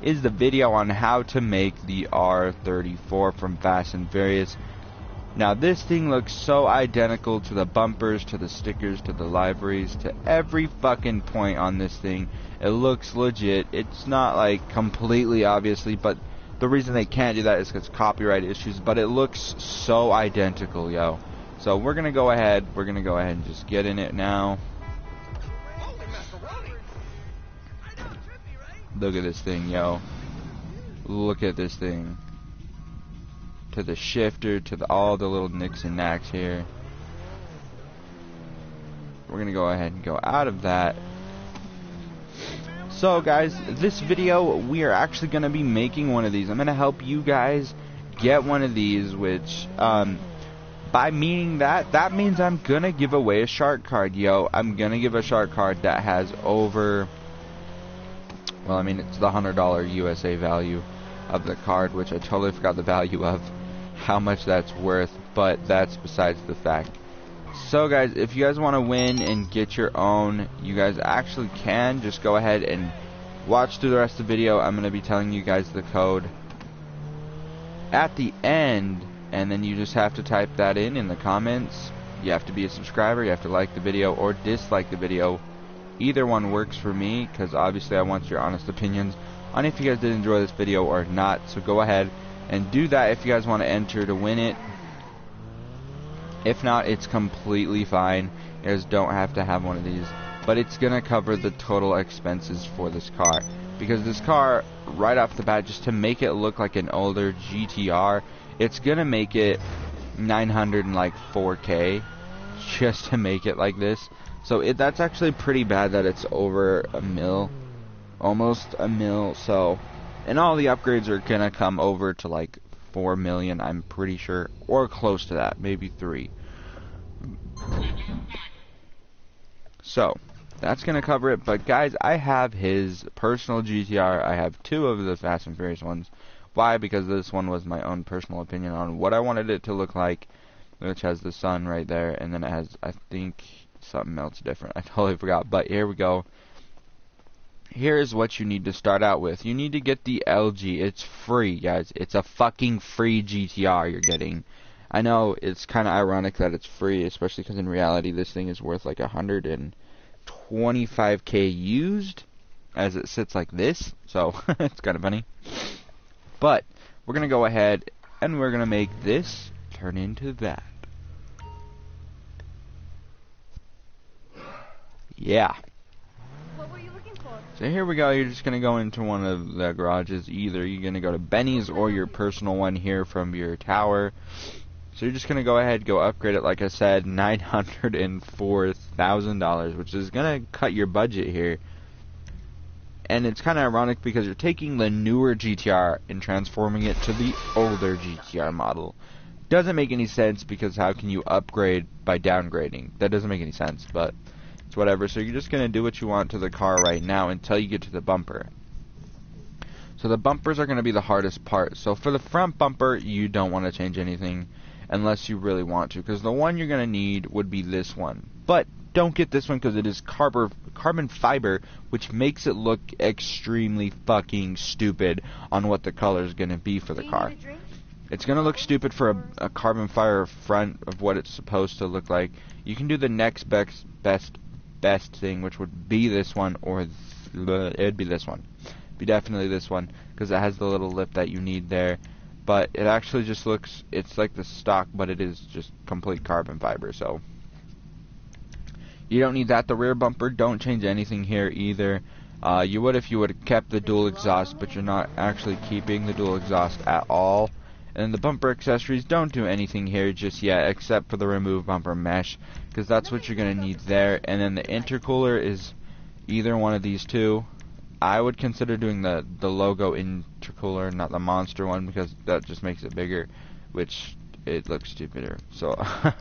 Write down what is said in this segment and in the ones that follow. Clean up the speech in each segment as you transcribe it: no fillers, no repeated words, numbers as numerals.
is the video on how to make the R34 from Fast and Furious. Now this thing looks so identical to the bumpers, to the stickers, to the liveries, to every fucking point on this thing. It looks legit. It's not like completely obviously, but the reason they can't do that is because copyright issues, but it looks so identical, yo. So we're gonna go ahead and just get in it now. Look at this thing, yo. Look at this thing. To the shifter, to all the little nicks and knacks here. We're gonna go ahead and go out of that. So guys, this video we are actually gonna be making one of these. I'm gonna help you guys get one of these, which by meaning that means I'm gonna give away a shark card, yo. I'm gonna give a shark card that has over, well, I mean, it's the $100 USA value of the card, which I totally forgot the value of, how much that's worth, but that's besides the fact. So guys, if you guys want to win and get your own, you guys actually can just go ahead and watch through the rest of the video. I'm going to be telling you guys the code at the end, and then you just have to type that in the comments. You have to be a subscriber, you have to like the video or dislike the video. Either one works for me, because obviously I want your honest opinions on if you guys did enjoy this video or not. So go ahead and do that if you guys want to enter to win it. If not, it's completely fine. You guys don't have to have one of these, but it's gonna cover the total expenses for this car, because this car right off the bat, just to make it look like an older GTR, it's gonna make it 904K just to make it like this. So that's actually pretty bad that it's over a mil, almost a mil. So, and all the upgrades are gonna come over to like 4 million, I'm pretty sure, or close to that, maybe 3. So that's gonna cover it. But guys, I have his personal GTR. I have 2 of the Fast and Furious ones. Why? Because this one was my own personal opinion on what I wanted it to look like, which has the sun right there, and then it has, I think, something else different. I totally forgot. But here we go. Here's what you need to start out with. You need to get the LG. It's free, guys. It's a fucking free GTR you're getting. I know it's kind of ironic that it's free, especially because in reality this thing is worth like 125K used, as it sits like this. So it's kind of funny. But we're gonna go ahead and we're gonna make this turn into that. Yeah. What were you looking for? So here we go. You're just gonna go into one of the garages. Either you're gonna go to Benny's or your personal one here from your tower. So you're just gonna go ahead, go upgrade it. Like I said, $904,000, which is gonna cut your budget here. And it's kind of ironic because you're taking the newer GTR and transforming it to the older GTR model. Doesn't make any sense, because how can you upgrade by downgrading? That doesn't make any sense, but it's whatever. So you're just going to do what you want to the car right now until you get to the bumper. So the bumpers are going to be the hardest part. So for the front bumper, you don't want to change anything unless you really want to, because the one you're going to need would be this one. But don't get this one because it is carbon fiber, which makes it look extremely fucking stupid on what the color is going to be for the car. It's going to look stupid for a carbon fiber front of what it's supposed to look like. You can do the next best thing, which would be this one, or it would be this one. Be definitely this one, because it has the little lip that you need there. But it actually just looks, it's like the stock, but it is just complete carbon fiber. So you don't need that. The rear bumper, don't change anything here either. You would if you would have kept the dual exhaust, but you're not actually keeping the dual exhaust at all. And the bumper accessories, don't do anything here just yet, except for the remove bumper mesh, because that's what you're going to need there. And then the intercooler is either one of these two. I would consider doing the logo intercooler, not the monster one, because that just makes it bigger, which it looks stupider. So I'm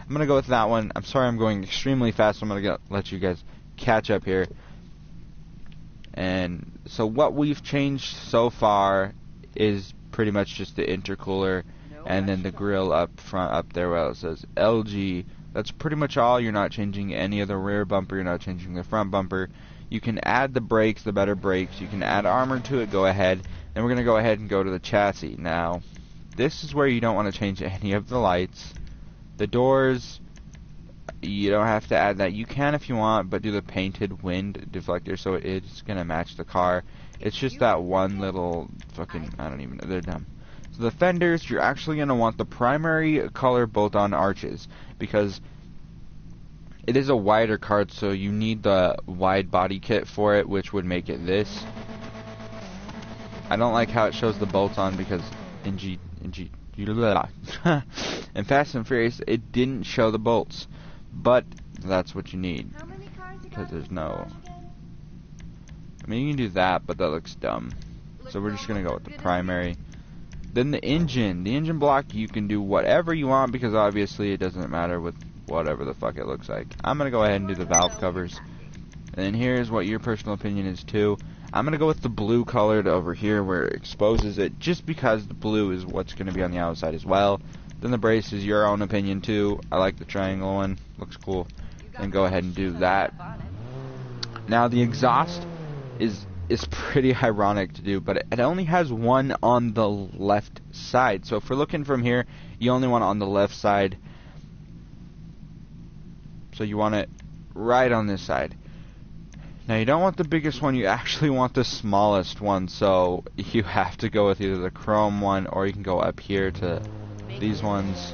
going to go with that one. I'm sorry I'm going extremely fast, so I'm going to let you guys catch up here. And so what we've changed so far is pretty much just the intercooler, and then the grill up front up there where it says LG. That's pretty much all. You're not changing any of the rear bumper, you're not changing the front bumper. You can add the brakes, the better brakes. You can add armor to it, go ahead. Then we're going to go ahead and go to the chassis. Now, this is where you don't want to change any of the lights. The doors, you don't have to add that. You can if you want, but do the painted wind deflector so it's going to match the car. It's just that one little fucking, I don't even know, they're dumb. So the fenders, you're actually going to want the primary color bolt-on arches, because it is a wider car, so you need the wide body kit for it, which would make it this. I don't like how it shows the bolts on, because in Fast and Furious, it didn't show the bolts. But that's what you need, because there's no... I mean, you can do that, but that looks dumb. So we're just going to go with the primary. Then the engine block, you can do whatever you want, because obviously it doesn't matter with whatever the fuck it looks like. I'm going to go ahead and do the valve covers. And then here's what your personal opinion is too. I'm going to go with the blue colored over here where it exposes it, just because the blue is what's going to be on the outside as well. Then the brace is your own opinion too. I like the triangle one, looks cool. Then go ahead and do that. Now the exhaust is pretty ironic to do, but it only has one on the left side. So if we're looking from here, you only want it on the left side. So you want it right on this side. Now you don't want the biggest one, you actually want the smallest one, so you have to go with either the chrome one, or you can go up here to these ones.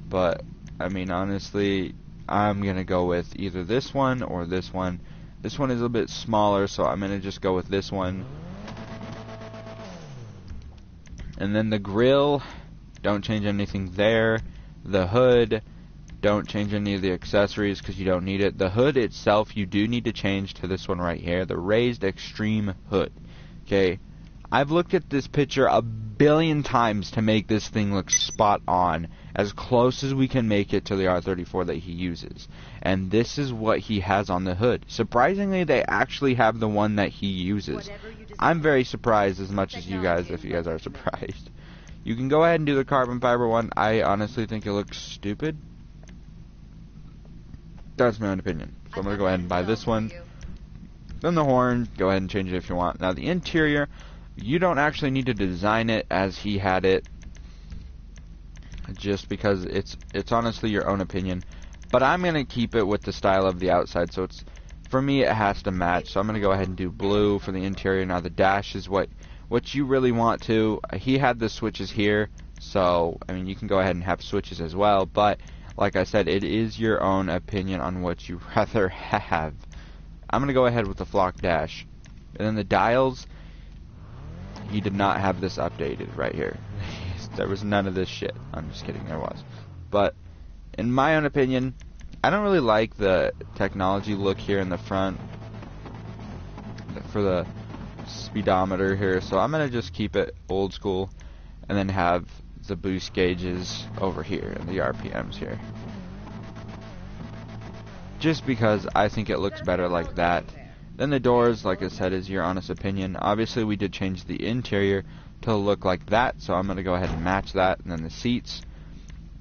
But I mean, honestly, I'm gonna go with either this one or this one. This one is a bit smaller, so I'm gonna just go with this one. And then the grille, don't change anything there. The hood, don't change any of the accessories because you don't need it. The hood itself, you do need to change to this one right here, the raised extreme hood. Okay, I've looked at this picture a billion times to make this thing look spot on, as close as we can make it to the R34 that he uses. And this is what he has on the hood. Surprisingly, they actually have the one that he uses. I'm very surprised, as much as you guys, if you guys are surprised. You can go ahead and do the carbon fiber one. I honestly think it looks stupid. That's my own opinion. So I'm going to go ahead and buy this one. Then the horn, go ahead and change it if you want. Now the interior, you don't actually need to design it as he had it, just because it's honestly your own opinion. But I'm going to keep it with the style of the outside, so it's, for me, it has to match. So I'm going to go ahead and do blue for the interior. Now the dash is what you really want to. He had the switches here, so I mean, you can go ahead and have switches as well, but like I said, it is your own opinion on what you rather have. I'm going to go ahead with the flock dash. And then the dials, he did not have this updated right here. There was none of this shit. I'm just kidding, there was. But in my own opinion, I don't really like the technology look here in the front for the speedometer here, so I'm going to just keep it old school and then have the boost gauges over here and the RPMs here, just because I think it looks better like that. Then the doors, like I said, is your honest opinion. Obviously we did change the interior to look like that, so I'm going to go ahead and match that. And then the seats,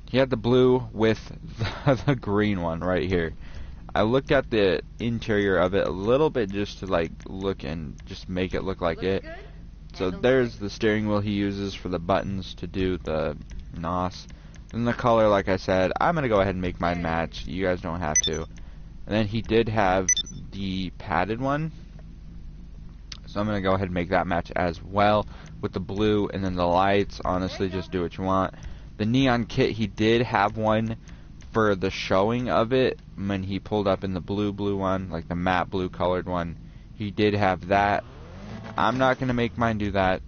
he had the blue with the green one right here. I looked at the interior of it a little bit just to like look and just make it look like it. So there's the steering wheel he uses for the buttons to do the NOS. And the color, like I said, I'm going to go ahead and make mine match. You guys don't have to. And then he did have the padded one, so I'm going to go ahead and make that match as well with the blue. And then the lights, honestly, just do what you want. The neon kit, he did have one for the showing of it when he pulled up in the blue one, like the matte blue colored one. He did have that. I'm not going to make mine do that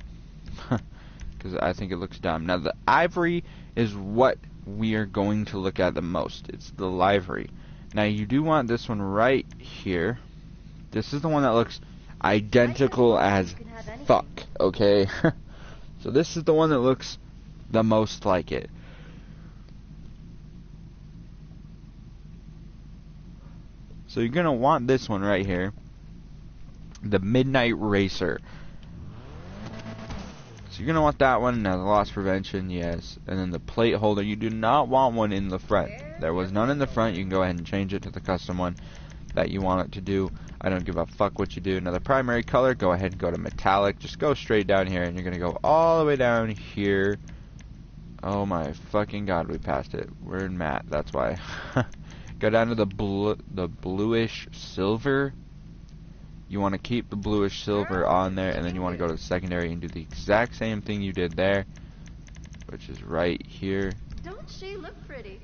because I think it looks dumb. Now the ivory is what we are going to look at the most. It's the livery. Now you do want this one right here. This is the one that looks identical as fuck, okay? So this is the one that looks the most like it. So you're going to want this one right here. The Midnight Racer. So you're going to want that one. Now the loss prevention, yes. And then the plate holder, you do not want one in the front. There was none in the front. You can go ahead and change it to the custom one. that you want it to do. I don't give a fuck what you do. Now the primary color, go ahead and go to metallic. Just go straight down here, and you're gonna go all the way down here. Oh my fucking god, we passed it. We're in matte, that's why. Go down to the bluish silver. You want to keep the bluish silver on there, and then you want to go to the secondary and do the exact same thing you did there, which is right here. Don't she look pretty?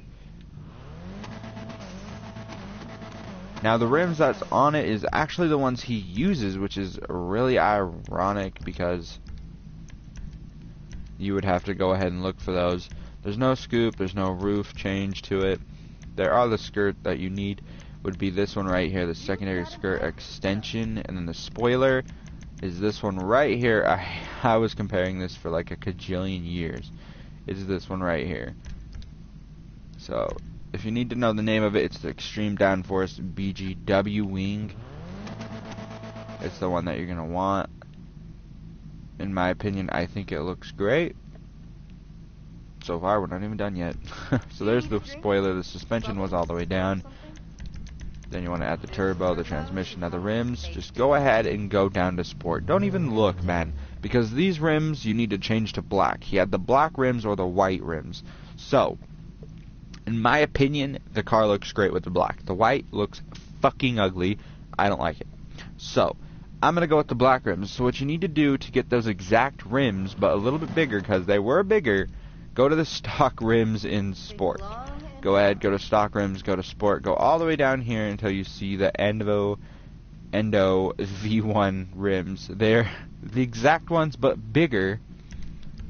Now the rims that's on it is actually the ones he uses, which is really ironic because you would have to go ahead and look for those. There's no scoop, there's no roof change to it. There are the skirt that you need would be this one right here, the secondary skirt extension, and then the spoiler is this one right here. I was comparing this for like a kajillion years. It's this one right here. So if you need to know the name of it, it's the Extreme Downforce BGW Wing. It's the one that you're gonna want. In my opinion, I think it looks great. So far, we're not even done yet. So there's the spoiler. The suspension was all the way down. Then you want to add the turbo, the transmission. Now the rims, just go ahead and go down to sport. Don't even look, man, because these rims you need to change to black. He had the black rims or the white rims. So, in my opinion, the car looks great with the black. The white looks fucking ugly. I don't like it. So, I'm going to go with the black rims. So what you need to do to get those exact rims, but a little bit bigger, because they were bigger, go to the stock rims in sport. Go ahead, go to stock rims, go to sport, go all the way down here until you see the Endo V1 rims. They're the exact ones, but bigger.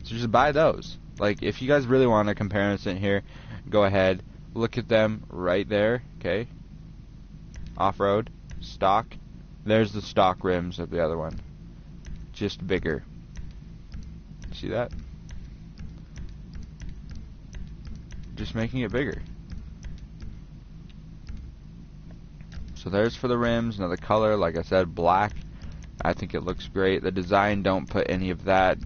So just buy those. Like, if you guys really want a comparison here, go ahead, look at them right there, okay? Off-road, stock. There's the stock rims of the other one. Just bigger. See that? Just making it bigger. So there's for the rims. Now the color, like I said, black. I think it looks great. The design, don't put any of that.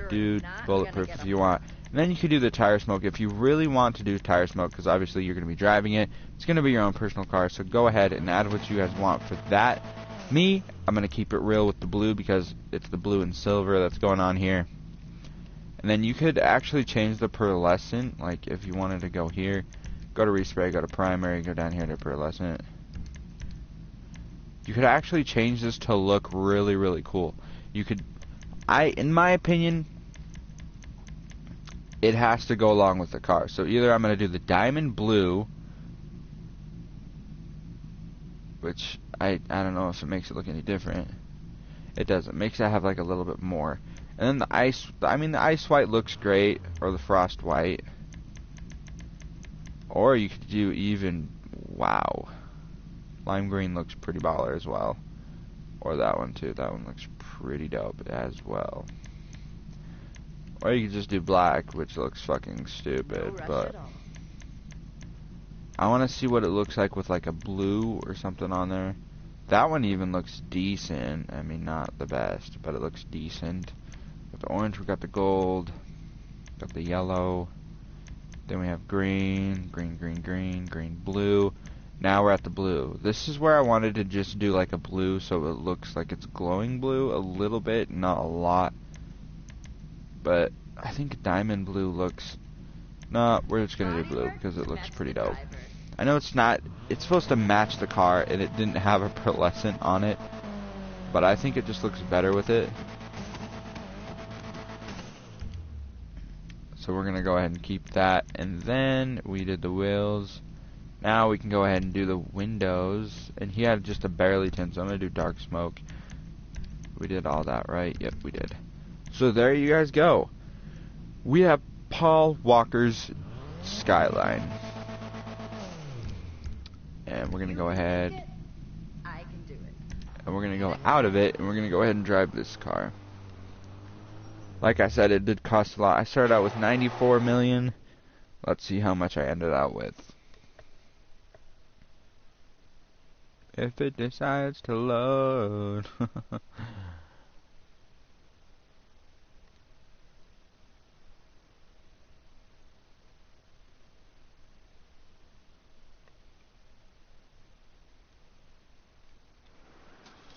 Do bulletproof if you want. And then you could do the tire smoke if you really want to do tire smoke, because obviously you're going to be driving it. It's going to be your own personal car, so go ahead and add what you guys want for that. Me, I'm going to keep it real with the blue because it's the blue and silver that's going on here. And then you could actually change the pearlescent, like if you wanted to go here, go to respray, go to primary, go down here to pearlescent. You could actually change this to look really, really cool. You could, in my opinion, it has to go along with the car. So either I'm going to do the diamond blue, which I don't know if it makes it look any different. It doesn't. It makes it have like a little bit more. And then the ice, the ice white looks great, or the frost white. Or you could do even, wow, lime green looks pretty baller as well. Or that one too, that one looks pretty dope as well. Or you could just do black, which looks fucking stupid, but I want to see what it looks like with like a blue or something on there. That one even looks decent. I mean, not the best, but it looks decent. Got the orange, we got the gold, got the yellow, then we have green, green, blue. Now we're at the blue. This is where I wanted to just do like a blue so it looks like it's glowing blue a little bit, not a lot. But I think diamond blue looks, no, we're just gonna do blue because it looks pretty dope. I know it's not, it's supposed to match the car and it didn't have a pearlescent on it, but I think it just looks better with it. So we're going to go ahead and keep that. And then we did the wheels. Now we can go ahead and do the windows. And he had just a barely tint, so I'm going to do dark smoke. We did all that, right? Yep, we did. So there you guys go. We have Paul Walker's Skyline. And we're going to go ahead. And we're going to go out of it. And we're going to go ahead and drive this car. Like I said, it did cost a lot. I started out with 94 million. Let's see how much I ended out with. If it decides to load.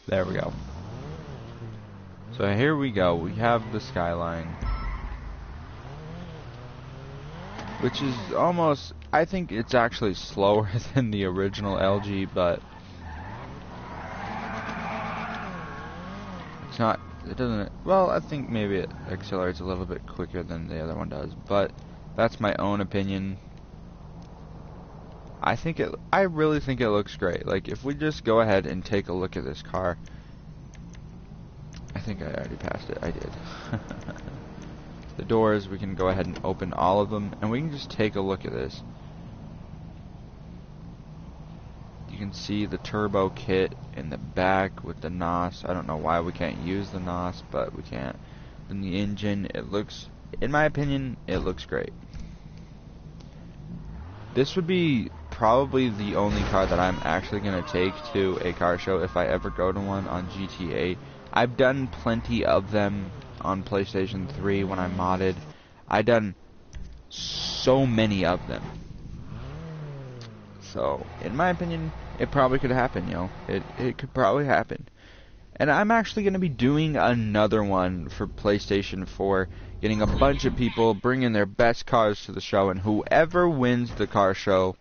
There we go. So here we go. We have the Skyline, which is almost, I think it's actually slower than the original LG, but it's not, it doesn't, well, I think maybe it accelerates a little bit quicker than the other one does, but that's my own opinion. I really think it looks great. Like, if we just go ahead and take a look at this car, I think I already passed it, I did. The doors, we can go ahead and open all of them, and we can just take a look at this. You can see the turbo kit in the back with the NOS. I don't know why we can't use the NOS, but we can't. Then the engine, it looks, in my opinion, it looks great. This would be probably the only car that I'm actually going to take to a car show if I ever go to one on GTA. I've done plenty of them on PlayStation 3 when I modded. I've done so many of them. So, in my opinion, it probably could happen, yo. It could probably happen. And I'm actually going to be doing another one for PlayStation 4, getting a bunch of people, bringing their best cars to the show, and whoever wins the car show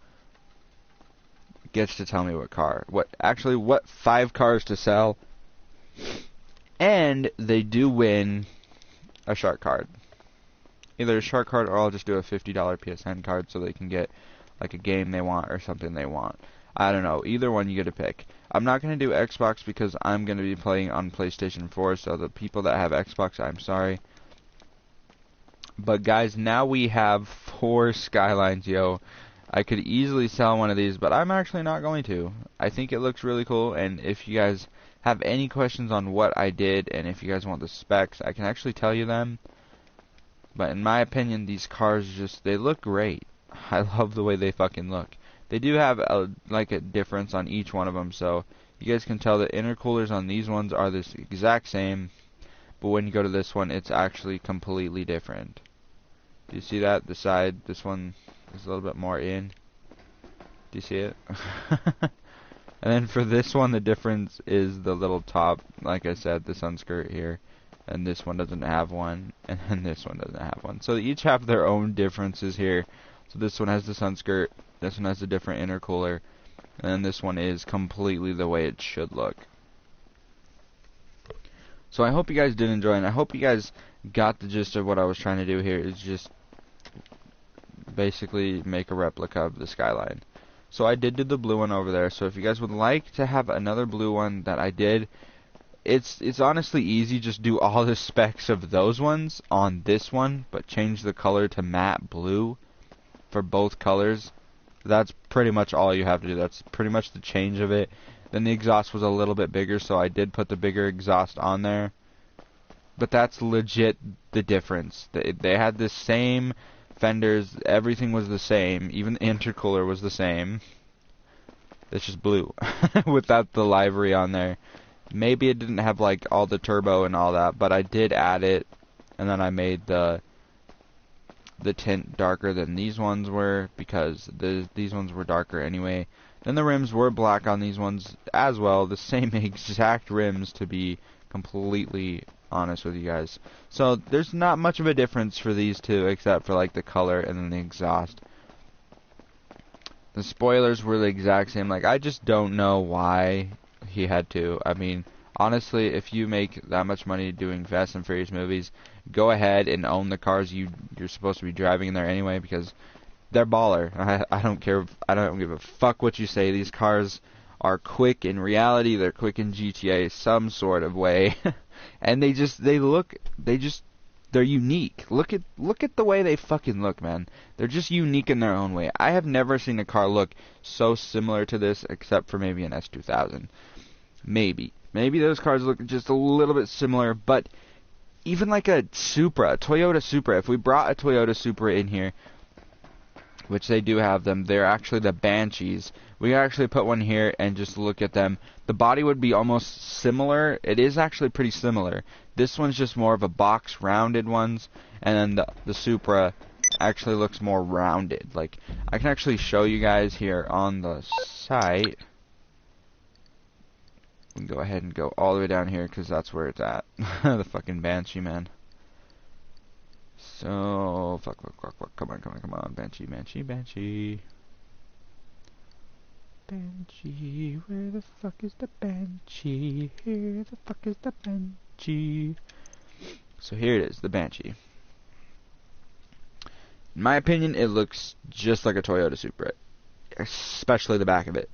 gets to tell me what 5 cars to sell. And they do win a shark card. Either a shark card, or I'll just do a $50 PSN card so they can get like a game they want or something they want. I don't know. Either one you get to pick. I'm not going to do Xbox because I'm going to be playing on PlayStation 4, so the people that have Xbox, I'm sorry. But guys, now we have 4 Skylines, yo. I could easily sell one of these, but I'm actually not going to. I think it looks really cool, and if you guys have any questions on what I did, and if you guys want the specs, I can actually tell you them. But in my opinion, these cars just, they look great. I love the way they fucking look. They do have a difference on each one of them, so you guys can tell the intercoolers on these ones are the exact same, but when you go to this one, it's actually completely different. Do you see that? The side, this one is a little bit more in. Do you see it? And then for this one, the difference is the little top, like I said, the sun skirt here. And this one doesn't have one, and then this one doesn't have one. So they each have their own differences here. So this one has the sun skirt, this one has a different intercooler, and then this one is completely the way it should look. So I hope you guys did enjoy, and I hope you guys got the gist of what I was trying to do here, is just basically make a replica of the Skyline. So I did do the blue one over there, so if you guys would like to have another blue one that I did, it's honestly easy. Just do all the specs of those ones on this one, but change the color to matte blue for both colors. That's pretty much all you have to do. That's pretty much the change of it. Then the exhaust was a little bit bigger, so I did put the bigger exhaust on there. But that's legit the difference. They had the same fenders, everything was the same, even the intercooler was the same. It's just blue without the livery on there. Maybe it didn't have like all the turbo and all that, but I did add it, and then I made the tint darker than these ones were, because these ones were darker anyway. Then the rims were black on these ones as well, the same exact rims, to be completely honest with you guys. So there's not much of a difference for these two, except for like the color and then the exhaust. The spoilers were the exact same. Like, I just don't know why he had to. I mean, honestly, if you make that much money doing Fast and Furious movies, go ahead and own the cars you're supposed to be driving in there anyway, because they're baller. I don't care. I don't give a fuck what you say. These cars are quick in reality. They're quick in GTA some sort of way. And they're unique. Look at the way they fucking look, man. They're just unique in their own way. I have never seen a car look so similar to this, except for maybe an S2000. Maybe those cars look just a little bit similar, but even like a Supra, a Toyota Supra, if we brought a Toyota Supra in here, which they do have them, they're actually the Banshees. We could actually put one here and just look at them. The body would be almost similar. It is actually pretty similar. This one's just more of a box rounded ones, and then the Supra actually looks more rounded. Like, I can actually show you guys here on the site. We can go ahead and go all the way down here because that's where it's at. The fucking Banshee, man. So, fuck, come on, Banshee. Banshee, where the fuck is the Banshee? Here the fuck is the Banshee? So here it is, the Banshee. In my opinion, it looks just like a Toyota Supra, especially the back of it.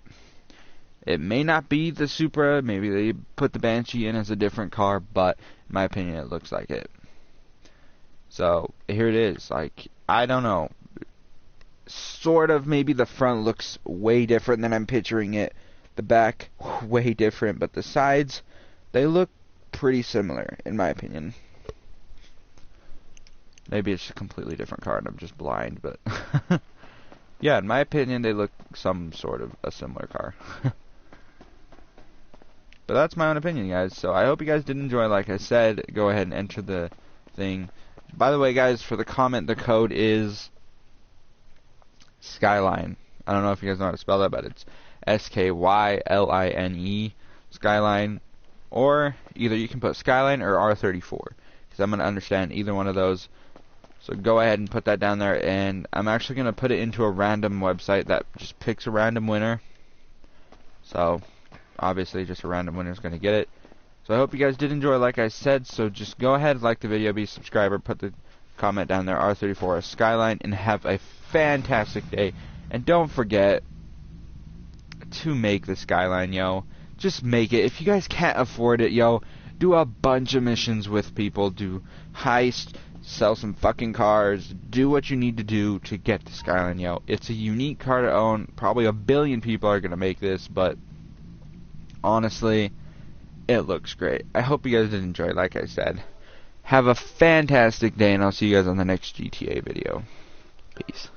It may not be the Supra, maybe they put the Banshee in as a different car, but in my opinion it looks like it. So, here it is. Like, I don't know. Sort of, maybe the front looks way different than I'm picturing it. The back, way different, but the sides, they look pretty similar, in my opinion. Maybe it's a completely different car and I'm just blind, but... yeah, in my opinion, they look some sort of a similar car. But that's my own opinion, guys. So I hope you guys did enjoy. Like I said, go ahead and enter the thing. By the way, guys, for the comment, the code is Skyline. I don't know if you guys know how to spell that, but it's S-K-Y-L-I-N-E, Skyline. Or either you can put Skyline or R34, because I'm going to understand either one of those. So go ahead and put that down there, and I'm actually going to put it into a random website that just picks a random winner. So... obviously, just a random winner is going to get it. So I hope you guys did enjoy, like I said. So just go ahead, like the video, be a subscriber, put the comment down there, R34 Skyline, and have a fantastic day. And don't forget to make the Skyline, yo. Just make it. If you guys can't afford it, yo, do a bunch of missions with people. Do heist, sell some fucking cars. Do what you need to do to get the Skyline, yo. It's a unique car to own. Probably 1 billion people are going to make this, but... honestly, it looks great. I hope you guys did enjoy, like I said. Have a fantastic day, and I'll see you guys on the next GTA video. Peace.